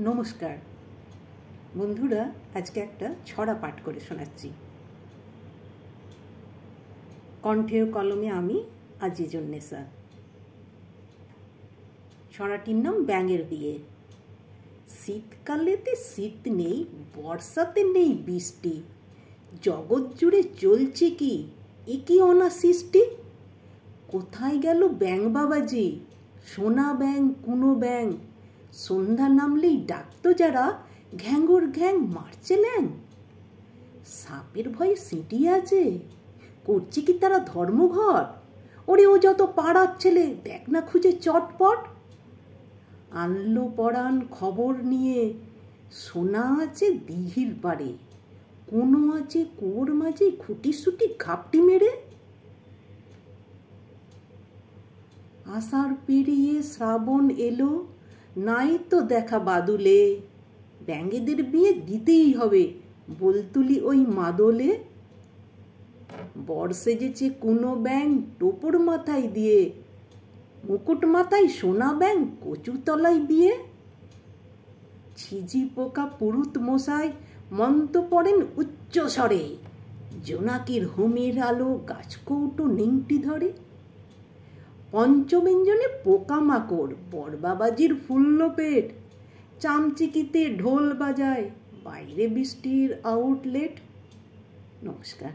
নমস্কার বন্ধুরা, আজকে একটা ছড়া পাঠ করে শোনাচ্ছি। কণ্ঠের কলমে আমি আজিজুন্নেসা। ছড়াটির নাম ব্যাঙের বিয়ে। শীতকালেতে শীত নেই, বর্ষাতে নেই বৃষ্টি, জগৎ জুড়ে চলছে কি একই অনাসৃষ্টি। কোথায় গেল ব্যাঙ বাবাজি, সোনা ব্যাঙ কুনো ব্যাঙ, সন্ধ্যা নামলেই ডাকতো যারা, ঘ্যাঙ্গর ঘ্যাং মারছে ল্যাং। সাপের ভয়ে সিঁটিয়ে আছে, করছে কি তারা ধর্মঘট? ওরে ও যত পাড়ার ছেলে, দেখ না খুঁজে চটপট। আনলো পরাণ খবর নিয়ে, সোনা আছে দিঘির পাড়ে, কোনো আছে কুয়োর মাঝে খুঁটি সুটি ঘাপটি মেরে। আষাঢ় পেরিয়ে শ্রাবণ এলো, নাই তো দেখা বাদুলে, ব্যাঙেদের বিয়ে দিতেই হবে বলতুলি ওই মাদলে। বর সেজেছে কুনো ব্যাঙ টোপর মাথায় দিয়ে, মুকুট মাথায় সোনা ব্যাঙ কচু তলায় বিয়ে। ছিঝি পোকা পুরুত মশাই মন্ত্র পড়েন উচ্চ স্বরে, জোনাকির হোমের আলো গাছকৌটো নেংটি ধরে। পঞ্চব্যঞ্জনে পোকামাকড়, বরবাবাজির ফুল্ল পেট, চামচিকিতে ঢোল বাজায়, বাইরে বৃষ্টির আউটলেট। নমস্কার।